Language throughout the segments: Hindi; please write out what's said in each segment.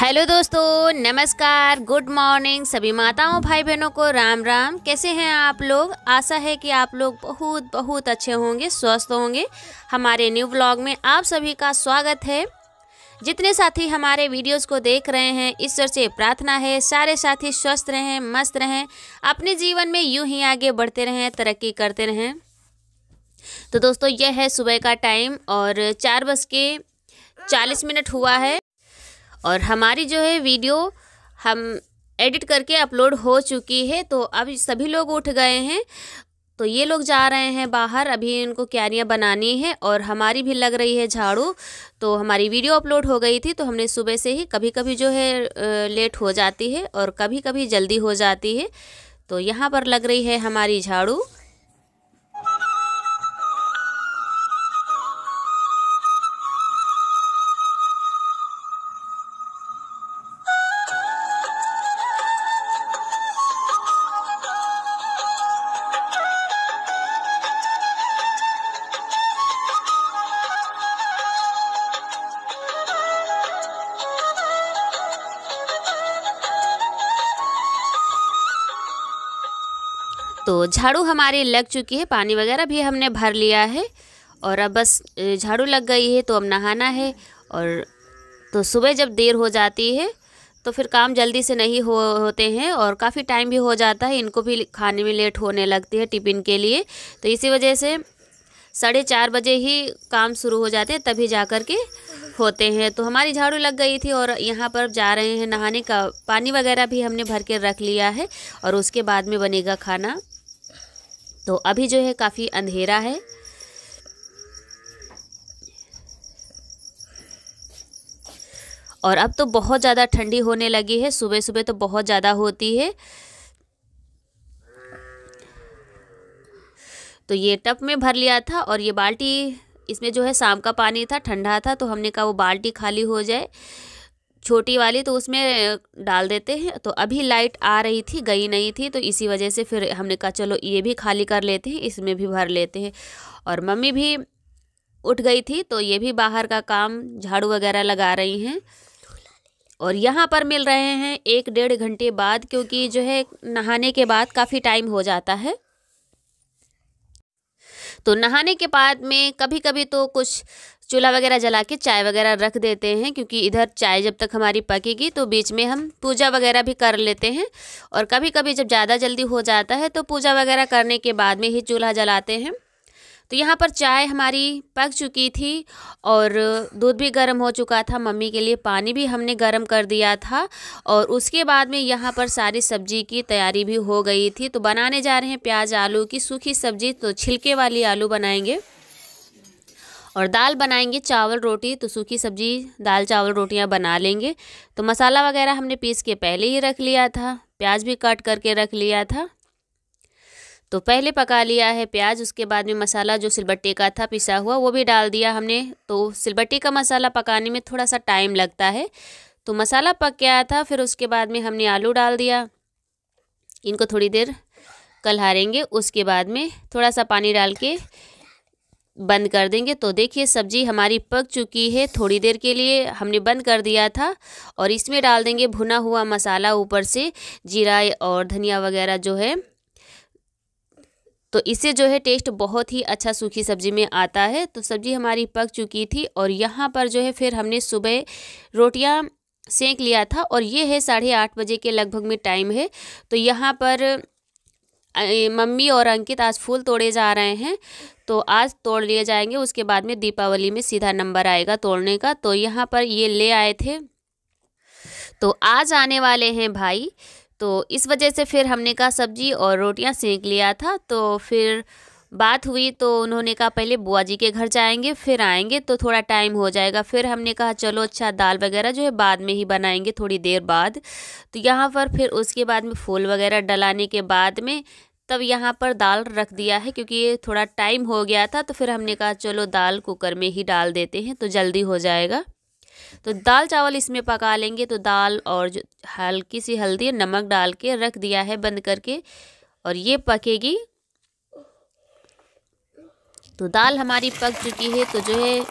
हेलो दोस्तों, नमस्कार, गुड मॉर्निंग। सभी माताओं भाई बहनों को राम राम। कैसे हैं आप लोग? आशा है कि आप लोग बहुत बहुत अच्छे होंगे, स्वस्थ होंगे। हमारे न्यू व्लॉग में आप सभी का स्वागत है। जितने साथी हमारे वीडियोस को देख रहे हैं, ईश्वर से प्रार्थना है सारे साथी स्वस्थ रहें, मस्त रहें, अपने जीवन में यूं ही आगे बढ़ते रहें, तरक्की करते रहें। तो दोस्तों, यह है सुबह का टाइम और 4:40 हुआ है और हमारी जो है वीडियो हम एडिट करके अपलोड हो चुकी है। तो अब सभी लोग उठ गए हैं, तो ये लोग जा रहे हैं बाहर। अभी इनको क्यारियाँ बनानी है और हमारी भी लग रही है झाड़ू। तो हमारी वीडियो अपलोड हो गई थी, तो हमने सुबह से ही कभी कभी जो है लेट हो जाती है और कभी कभी जल्दी हो जाती है। तो यहाँ पर लग रही है हमारी झाड़ू। तो झाड़ू हमारी लग चुकी है, पानी वगैरह भी हमने भर लिया है और अब बस झाड़ू लग गई है तो अब नहाना है। और तो सुबह जब देर हो जाती है तो फिर काम जल्दी से नहीं होते हैं और काफ़ी टाइम भी हो जाता है। इनको भी खाने में लेट होने लगती है टिफ़िन के लिए, तो इसी वजह से 4:30 बजे ही काम शुरू हो जाते हैं, तभी जा कर के होते हैं। तो हमारी झाड़ू लग गई थी और यहाँ पर जा रहे हैं नहाने का। पानी वगैरह भी हमने भर के रख लिया है और उसके बाद में बनेगा खाना। तो अभी जो है काफ़ी अंधेरा है और अब तो बहुत ज़्यादा ठंडी होने लगी है। सुबह सुबह तो बहुत ज़्यादा होती है। तो ये टब में भर लिया था और ये बाल्टी, इसमें जो है शाम का पानी था, ठंडा था, तो हमने कहा वो बाल्टी खाली हो जाए छोटी वाली तो उसमें डाल देते हैं। तो अभी लाइट आ रही थी, गई नहीं थी, तो इसी वजह से फिर हमने कहा चलो ये भी खाली कर लेते हैं, इसमें भी भर लेते हैं। और मम्मी भी उठ गई थी तो ये भी बाहर का काम झाड़ू वगैरह लगा रही हैं। और यहाँ पर मिल रहे हैं 1-1.5 घंटे बाद, क्योंकि जो है नहाने के बाद काफ़ी टाइम हो जाता है। तो नहाने के बाद में कभी कभी तो कुछ चूल्हा वगैरह जला के चाय वगैरह रख देते हैं, क्योंकि इधर चाय जब तक हमारी पकेगी तो बीच में हम पूजा वगैरह भी कर लेते हैं। और कभी कभी जब ज़्यादा जल्दी हो जाता है तो पूजा वगैरह करने के बाद में ही चूल्हा जलाते हैं। तो यहाँ पर चाय हमारी पक चुकी थी और दूध भी गर्म हो चुका था। मम्मी के लिए पानी भी हमने गर्म कर दिया था और उसके बाद में यहाँ पर सारी सब्जी की तैयारी भी हो गई थी। तो बनाने जा रहे हैं प्याज आलू की सूखी सब्जी। तो छिलके वाली आलू बनाएंगे और दाल बनाएंगे, चावल रोटी। तो सूखी सब्जी दाल चावल रोटियां बना लेंगे। तो मसाला वगैरह हमने पीस के पहले ही रख लिया था, प्याज भी काट करके रख लिया था। तो पहले पका लिया है प्याज, उसके बाद में मसाला जो सिलबट्टे का था पिसा हुआ वो भी डाल दिया हमने। तो सिलबट्टे का मसाला पकाने में थोड़ा सा टाइम लगता है। तो मसाला पक गया था, फिर उसके बाद में हमने आलू डाल दिया। इनको थोड़ी देर कलहारेंगे, उसके बाद में थोड़ा सा पानी डाल के बंद कर देंगे। तो देखिए सब्जी हमारी पक चुकी है। थोड़ी देर के लिए हमने बंद कर दिया था और इसमें डाल देंगे भुना हुआ मसाला, ऊपर से जीरा और धनिया वगैरह जो है। तो इससे जो है टेस्ट बहुत ही अच्छा सूखी सब्जी में आता है। तो सब्जी हमारी पक चुकी थी और यहाँ पर जो है फिर हमने सुबह रोटियाँ सेंक लिया था और ये है 8:30 बजे के लगभग में टाइम है। तो यहाँ पर मम्मी और अंकित आज फूल तोड़े जा रहे हैं, तो आज तोड़ लिए जाएंगे। उसके बाद में दीपावली में सीधा नंबर आएगा तोड़ने का। तो यहाँ पर ये ले आए थे, तो आज आने वाले हैं भाई। तो इस वजह से फिर हमने कहा सब्जी और रोटियां सेंक लिया था। तो फिर बात हुई तो उन्होंने कहा पहले बुआ जी के घर जाएंगे फिर आएंगे, तो थोड़ा टाइम हो जाएगा। फिर हमने कहा चलो अच्छा दाल वगैरह जो है बाद में ही बनाएंगे, थोड़ी देर बाद। तो यहाँ पर फिर उसके बाद में फूल वगैरह डलाने के बाद में तब यहाँ पर दाल रख दिया है, क्योंकि ये थोड़ा टाइम हो गया था। तो फिर हमने कहा चलो दाल कुकर में ही डाल देते हैं तो जल्दी हो जाएगा। तो दाल चावल इसमें पका लेंगे। तो दाल और जो हल्की सी हल्दी नमक डाल के रख दिया है बंद करके और ये पकेगी। तो दाल हमारी पक चुकी है। तो जो है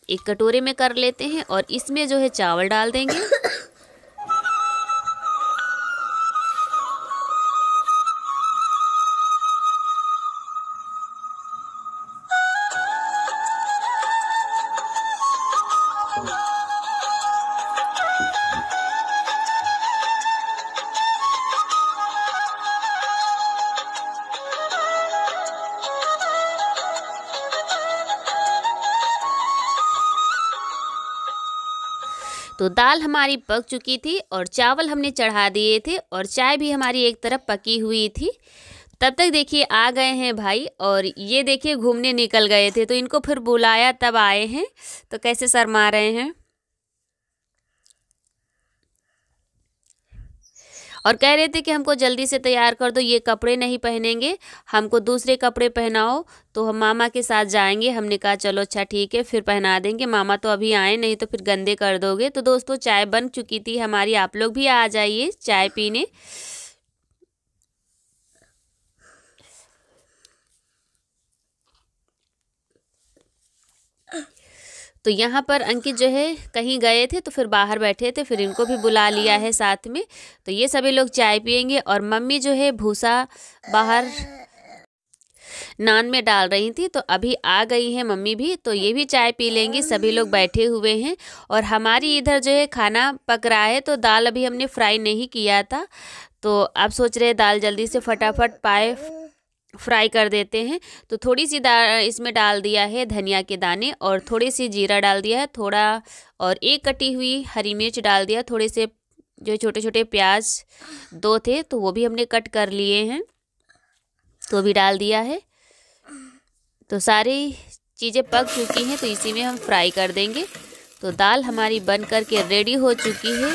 एक कटोरे में कर लेते हैं और इसमें जो है चावल डाल देंगे। तो दाल हमारी पक चुकी थी और चावल हमने चढ़ा दिए थे और चाय भी हमारी एक तरफ पकी हुई थी। तब तक देखिए आ गए हैं भाई, और ये देखिए घूमने निकल गए थे, तो इनको फिर बुलाया तब आए हैं, तो कैसे शर्मा रहे हैं और कह रहे थे कि हमको जल्दी से तैयार कर दो, ये कपड़े नहीं पहनेंगे, हमको दूसरे कपड़े पहनाओ, तो हम मामा के साथ जाएंगे। हमने कहा चलो अच्छा ठीक है, फिर पहना देंगे, मामा तो अभी आए नहीं तो फिर गंदे कर दोगे। तो दोस्तों चाय बन चुकी थी हमारी, आप लोग भी आ जाइए चाय पीने। तो यहाँ पर अंकित जो है कहीं गए थे तो फिर बाहर बैठे थे, फिर इनको भी बुला लिया है साथ में। तो ये सभी लोग चाय पियेंगे और मम्मी जो है भूसा बाहर नान में डाल रही थी, तो अभी आ गई है मम्मी भी, तो ये भी चाय पी लेंगी। सभी लोग बैठे हुए हैं और हमारी इधर जो है खाना पक रहा है। तो दाल अभी हमने फ्राई नहीं किया था, तो आप सोच रहे दाल जल्दी से फटाफट पाए फ्राई कर देते हैं। तो थोड़ी सी दाल इसमें डाल दिया है धनिया के दाने और थोड़ी सी जीरा डाल दिया है थोड़ा, और एक कटी हुई हरी मिर्च डाल दिया, थोड़े से जो छोटे छोटे प्याज 2 थे तो वो भी हमने कट कर लिए हैं, तो भी डाल दिया है। तो सारी चीज़ें पक चुकी हैं, तो इसी में हम फ्राई कर देंगे। तो दाल हमारी बन कर के रेडी हो चुकी है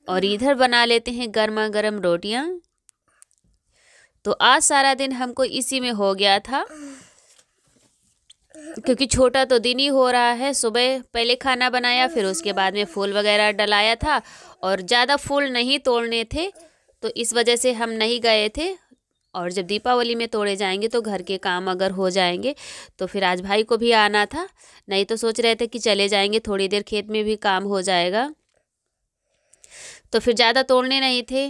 और इधर बना लेते हैं गर्मा गर्म रोटियां। तो आज सारा दिन हमको इसी में हो गया था, क्योंकि छोटा तो दिन ही हो रहा है। सुबह पहले खाना बनाया, फिर उसके बाद में फूल वगैरह डलाया था और ज़्यादा फूल नहीं तोड़ने थे, तो इस वजह से हम नहीं गए थे। और जब दीपावली में तोड़े जाएंगे तो घर के काम अगर हो जाएंगे, तो फिर आज भाई को भी आना था, नहीं तो सोच रहे थे कि चले जाएंगे थोड़ी देर, खेत में भी काम हो जाएगा। तो फिर ज़्यादा तोड़ने नहीं थे,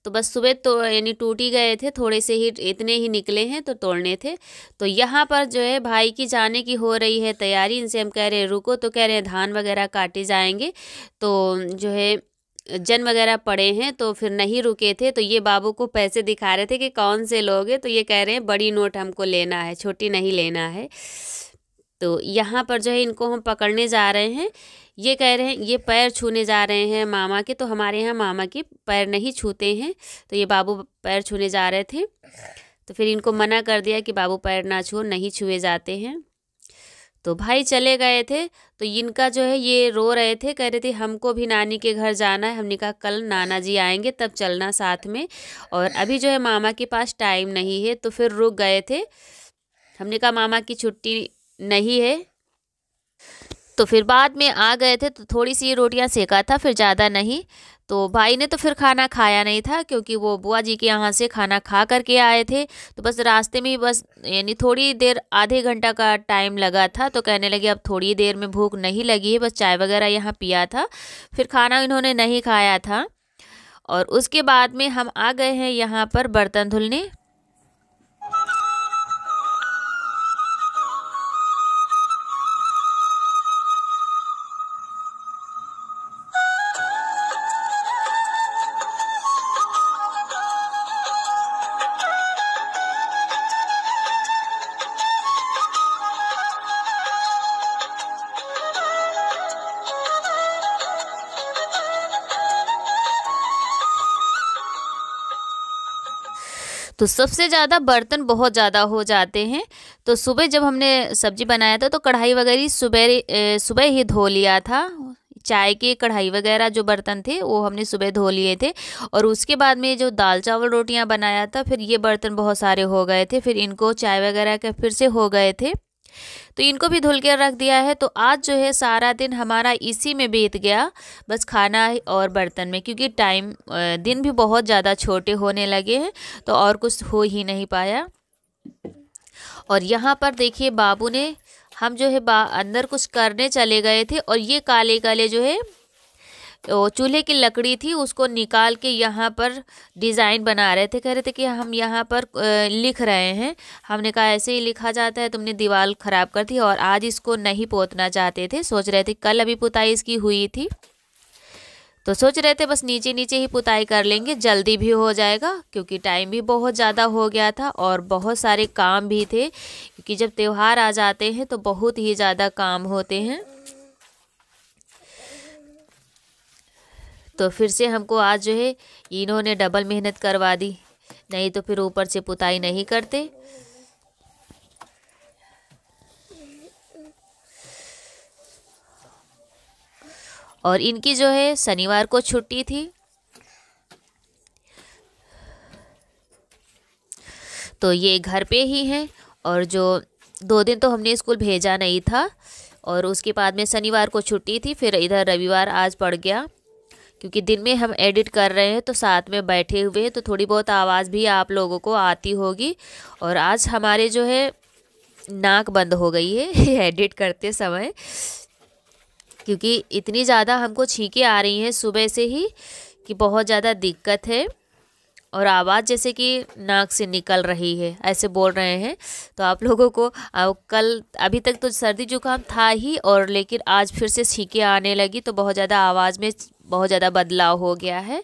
तो बस सुबह तो यानी टूट ही गए थे, थोड़े से ही इतने ही निकले हैं तो तोड़ने थे। तो यहाँ पर जो है भाई की जाने की हो रही है तैयारी। इनसे हम कह रहे हैं रुको, तो कह रहे हैं धान वगैरह काटे जाएंगे, तो जो है जन वगैरह पड़े हैं, तो फिर नहीं रुके थे। तो ये बाबू को पैसे दिखा रहे थे कि कौन से लोगे, तो ये कह रहे हैं बड़ी नोट हमको लेना है, छोटी नहीं लेना है। तो यहाँ पर जो है इनको हम पकड़ने जा रहे हैं। ये कह रहे हैं ये पैर छूने जा रहे हैं मामा के, तो हमारे यहाँ मामा के पैर नहीं छूते हैं, तो ये बाबू पैर छूने जा रहे थे। तो फिर इनको मना कर दिया कि बाबू पैर ना छू, नहीं छुए जाते हैं। तो भाई चले गए थे, तो इनका जो है ये रो रहे थे, कह रहे थे हमको भी नानी के घर जाना है। हमने कहा कल नाना जी आएंगे तब चलना साथ में, और अभी जो है मामा के पास टाइम नहीं है, तो फिर रुक गए थे। हमने कहा मामा की छुट्टी नहीं है, तो फिर बाद में आ गए थे। तो थोड़ी सी रोटियां सेका था, फिर ज़्यादा नहीं। तो भाई ने तो फिर खाना खाया नहीं था, क्योंकि वो बुआ जी के यहाँ से खाना खा करके आए थे। तो बस रास्ते में ही बस यानी थोड़ी देर, आधे घंटा का टाइम लगा था, तो कहने लगे अब थोड़ी देर में भूख नहीं लगी है, बस चाय वगैरह यहाँ पिया था, फिर खाना इन्होंने नहीं खाया था। और उसके बाद में हम आ गए हैं यहाँ पर बर्तन धुलने। तो सबसे ज़्यादा बर्तन बहुत ज़्यादा हो जाते हैं। तो सुबह जब हमने सब्जी बनाया था तो कढ़ाई वगैरह सुबह ही धो लिया था। चाय के कढ़ाई वगैरह जो बर्तन थे वो हमने सुबह धो लिए थे, और उसके बाद में जो दाल चावल रोटियां बनाया था, फिर ये बर्तन बहुत सारे हो गए थे, फिर इनको चाय वगैरह के फिर से हो गए थे, तो इनको भी धुल के रख दिया है। तो आज जो है सारा दिन हमारा इसी में बीत गया, बस खाना और बर्तन में, क्योंकि दिन भी बहुत ज़्यादा छोटे होने लगे हैं, तो और कुछ हो ही नहीं पाया। और यहाँ पर देखिए बाबू ने हम जो है अंदर कुछ करने चले गए थे और ये काले काले जो है वो चूल्हे की लकड़ी थी, उसको निकाल के यहाँ पर डिज़ाइन बना रहे थे। कह रहे थे कि हम यहाँ पर लिख रहे हैं। हमने कहा ऐसे ही लिखा जाता है, तुमने दीवार ख़राब कर दी। और आज इसको नहीं पोतना चाहते थे, सोच रहे थे कल अभी पुताई इसकी हुई थी तो सोच रहे थे बस नीचे नीचे ही पुताई कर लेंगे, जल्दी भी हो जाएगा क्योंकि टाइम भी बहुत ज़्यादा हो गया था और बहुत सारे काम भी थे, क्योंकि जब त्यौहार आ जाते हैं तो बहुत ही ज़्यादा काम होते हैं। तो फिर से हमको आज जो है इन्होंने डबल मेहनत करवा दी, नहीं तो फिर ऊपर से पुताई नहीं करते। और इनकी जो है शनिवार को छुट्टी थी, तो ये घर पे ही हैं। और जो 2 दिन तो हमने स्कूल भेजा नहीं था और उसके बाद में शनिवार को छुट्टी थी, फिर इधर रविवार आज पड़ गया। क्योंकि दिन में हम एडिट कर रहे हैं तो साथ में बैठे हुए हैं, तो थोड़ी बहुत आवाज़ भी आप लोगों को आती होगी। और आज हमारे जो है नाक बंद हो गई है एडिट करते समय, क्योंकि इतनी ज़्यादा हमको छींकें आ रही हैं सुबह से ही कि बहुत ज़्यादा दिक्कत है और आवाज़ जैसे कि नाक से निकल रही है, ऐसे बोल रहे हैं। तो आप लोगों को कल अभी तक तो सर्दी जुकाम था ही, और लेकिन आज फिर से छींकें आने लगी तो बहुत ज़्यादा आवाज़ में बहुत ज़्यादा बदलाव हो गया है।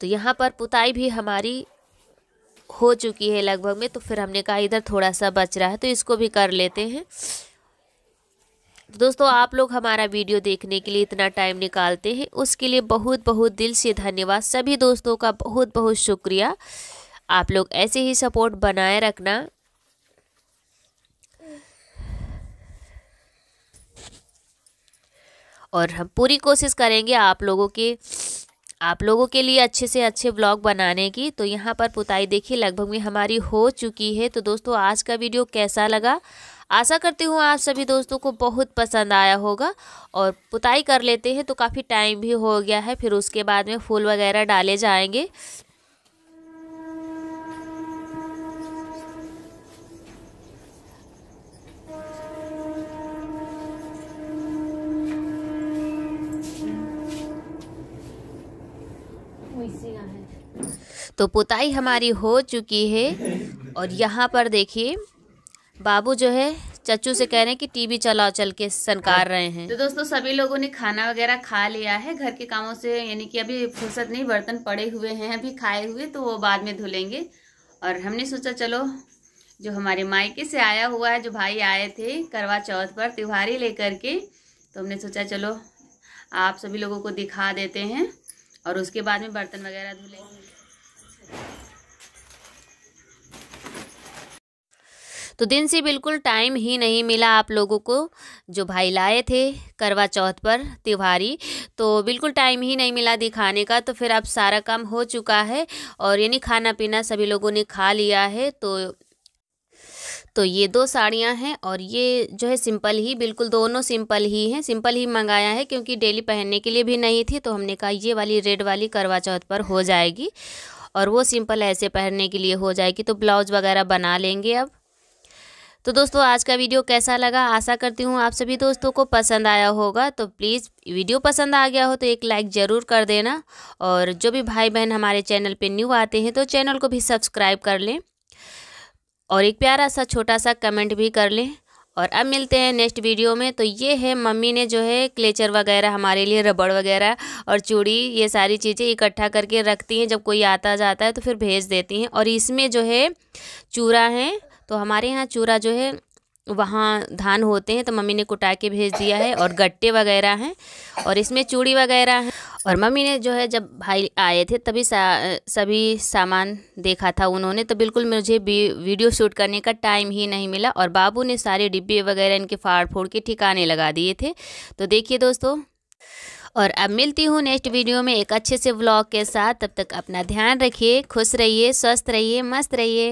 तो यहाँ पर पुताई भी हमारी हो चुकी है लगभग में, तो फिर हमने कहा इधर थोड़ा सा बच रहा है तो इसको भी कर लेते हैं। तो दोस्तों आप लोग हमारा वीडियो देखने के लिए इतना टाइम निकालते हैं, उसके लिए बहुत बहुत दिल से धन्यवाद। सभी दोस्तों का बहुत बहुत शुक्रिया। आप लोग ऐसे ही सपोर्ट बनाए रखना। और हम पूरी कोशिश करेंगे आप लोगों के लिए अच्छे से अच्छे व्लॉग बनाने की। तो यहाँ पर पुताई देखिए लगभग में हमारी हो चुकी है। तो दोस्तों आज का वीडियो कैसा लगा, आशा करती हूँ आप सभी दोस्तों को बहुत पसंद आया होगा। और पुताई कर लेते हैं तो काफ़ी टाइम भी हो गया है, फिर उसके बाद में फूल वगैरह डाले जाएंगे। तो पुताई हमारी हो चुकी है और यहाँ पर देखिए बाबू जो है चच्चू से कह रहे हैं कि टीवी चलाओ, चल के सनकार रहे हैं। तो दोस्तों सभी लोगों ने खाना वगैरह खा लिया है घर के कामों से, यानी कि अभी फुर्सत नहीं, बर्तन पड़े हुए हैं अभी खाए हुए, तो वो बाद में धुलेंगे। और हमने सोचा चलो जो हमारे मायके से आया हुआ है, जो भाई आए थे करवा चौथ पर त्योहारी लेकर के, तो हमने सोचा चलो आप सभी लोगों को दिखा देते हैं और उसके बाद में बर्तन वगैरह धुलेंगे। तो दिन से बिल्कुल टाइम ही नहीं मिला आप लोगों को, जो भाई लाए थे करवा चौथ पर त्योहारी, तो बिल्कुल टाइम ही नहीं मिला दिखाने का। तो फिर अब सारा काम हो चुका है और यानी खाना पीना सभी लोगों ने खा लिया है। तो ये 2 साड़ियाँ हैं और ये जो है सिंपल ही, बिल्कुल दोनों सिंपल ही हैं, सिंपल ही मंगाया है क्योंकि डेली पहनने के लिए भी नहीं थी। तो हमने कहा ये वाली रेड वाली करवा चौथ पर हो जाएगी और वो सिंपल ऐसे पहनने के लिए हो जाएगी, तो ब्लाउज़ वगैरह बना लेंगे अब। तो दोस्तों आज का वीडियो कैसा लगा, आशा करती हूँ आप सभी दोस्तों को पसंद आया होगा। तो प्लीज़ वीडियो पसंद आ गया हो तो एक लाइक ज़रूर कर देना, और जो भी भाई बहन हमारे चैनल पे न्यू आते हैं तो चैनल को भी सब्सक्राइब कर लें और एक प्यारा सा छोटा सा कमेंट भी कर लें। और अब मिलते हैं नेक्स्ट वीडियो में। तो ये है मम्मी ने जो है क्लेचर वगैरह हमारे लिए, रबड़ वगैरह और चूड़ी, ये सारी चीज़ें इकट्ठा करके रखती हैं, जब कोई आता जाता है तो फिर भेज देती हैं। और इसमें जो है चूड़ा है, तो हमारे यहाँ चूड़ा जो है वहाँ धान होते हैं तो मम्मी ने कुटा के भेज दिया है, और गट्टे वगैरह हैं और इसमें चूड़ी वगैरह हैं। और मम्मी ने जो है जब भाई आए थे तभी सभी सामान देखा था उन्होंने, तो बिल्कुल मुझे वीडियो शूट करने का टाइम ही नहीं मिला। और बाबू ने सारे डिब्बे वगैरह इनके फाड़ फोड़ के ठिकाने लगा दिए थे। तो देखिए दोस्तों, और अब मिलती हूँ नेक्स्ट वीडियो में एक अच्छे से व्लॉग के साथ। तब तक अपना ध्यान रखिए, खुश रहिए, स्वस्थ रहिए, मस्त रहिए।